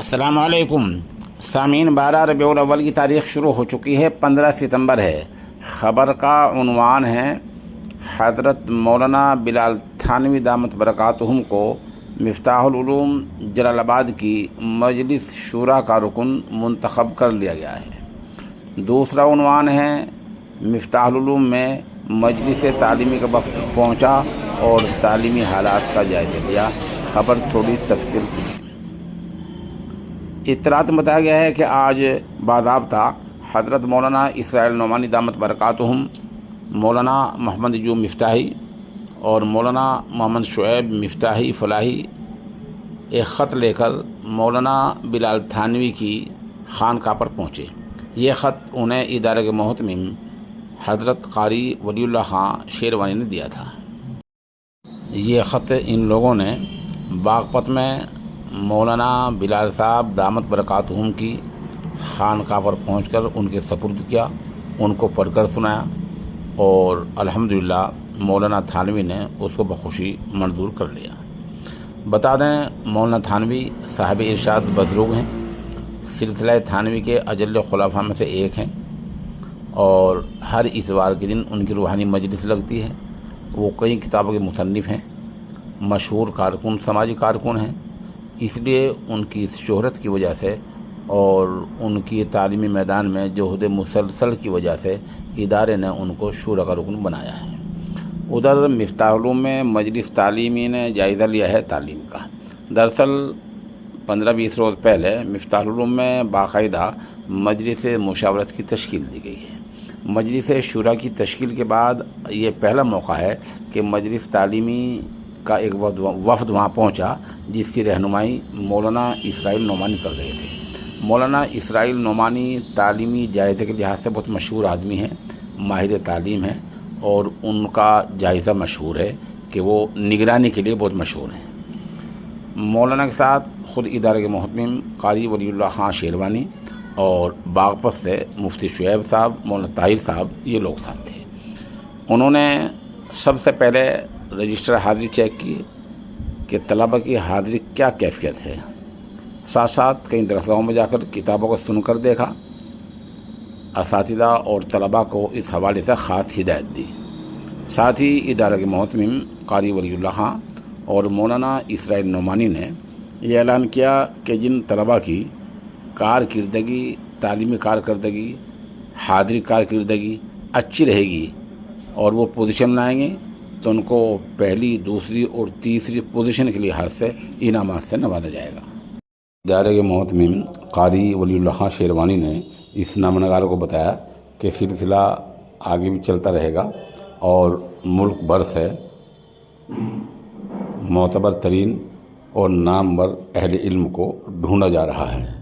अस्सलाम वालेकुम सामीन। 12 रबीउल अव्वल की तारीख़ शुरू हो चुकी है, 15 सितंबर है। ख़बर का उन्वान है हज़रत मौलाना बिलाल थानवी दामत बरकातुहुम को मिफ्ताहुल उलूम जलालाबाद की मजलिस शूरा का रुकन मुंतखब कर लिया गया है। दूसरा उन्वान है मिफ्ताहुल उलूम में मजलिस तालीमी का वफ़द पहुँचा और तालीमी हालात का जायज़ा लिया। ख़बर थोड़ी तफसील से इत्तलात में बताया गया है कि आज बाज़ाब्ता हज़रत मौलाना इसराइल नोमानी दामत बरकातुहुम, मौलाना मोहम्मद यूब मिफ्ताही और मौलाना मोहम्मद शुएब मिफ्ताही फलाही एक ख़त लेकर मौलाना बिलाल थानवी की खानका पर पहुँचे। ये ख़त उन्हें इदारे के मोहतमिम हज़रत कारी वलीउल्लाह खां शेरवानी ने दिया था। ये ख़त इन लोगों ने बागपत में मौलाना बिलाल साहब दामत बरकातुहुम की खानका पर पहुंचकर उनके सपुर्द किया, उनको पढ़कर सुनाया और अल्हम्दुलिल्लाह मौलाना थानवी ने उसको बखुशी मंजूर कर लिया। बता दें, मौलाना थानवी साहिब इरशाद बज़रुग हैं, सिलसिला थानवी के अजल्ल खुलाफा में से एक हैं और हर इतवार के दिन उनकी रूहानी मजलिस लगती है। वो कई किताबों के मुसन्निफ़ हैं, मशहूर कारकुन, समाजी कारकुन हैं। इसलिए उनकी इस शोहरत की वजह से और उनकी तालीमी मैदान में जुहद मुसलसल की वजह से इदारे ने उनको शूरा का रुकन बनाया है। उधर मिफ्ताहुल उलूम में मजलिस तालीमी ने जायज़ा लिया है तालीम का। दरअसल 15-20 रोज़ पहले मिफ्ताहुल उलूम में बाकायदा मजलिस मुशावरत की तश्कील दी गई है। मजलिस शूरा की तश्कील के बाद ये पहला मौका है कि मजलिस तालीमी का एक वफ़द वहाँ पहुँचा, जिसकी रहनुमाई मौलाना इसराइल नोमानी कर रहे थे। मौलाना इसराइल नोमानी तालीमी जायज़े के लिहाज से बहुत मशहूर आदमी हैं, माहिर तालीम हैं और उनका जायज़ा मशहूर है कि वो निगरानी के लिए बहुत मशहूर हैं। मौलाना के साथ ख़ुद इदारे के मोहतमिम कारी वलीउल्लाह खां शेरवानी और बागपत से मुफ्ती शुएब साहब, मौलाना ताहिर साहब, ये लोग साथ थे। उन्होंने सबसे पहले रजिस्टर हाज़िरी चेक की कि तलबा की हाज़िरी क्या कैफियत है। साथ साथ कई दरगाहों में जाकर किताबों को सुनकर देखा। असातिज़ा और तलबा को इस हवाले से ख़ास हिदायत दी। साथ ही इदारे के मोहतमिम कारी वलीउल्लाह खां और मौलाना इसराइल नोमानी ने यह ऐलान किया कि जिन तलबा की कारकिर्दगी, तालीमी कारकर्दगी, हाज़िरी कारकिर्दगी अच्छी रहेगी और वो पोजीशन लाएंगे तो उनको पहली, दूसरी और तीसरी पोजीशन के लिहाज से इनामात से नवाजा जाएगा। इदारे के मोहतमिम कारी वलीउल्लाह खां शेरवानी ने इस नामनगार को बताया कि सिलसिला आगे भी चलता रहेगा और मुल्क भर से मोतबर तरीन और नामवर अहले इल्म को ढूंढा जा रहा है।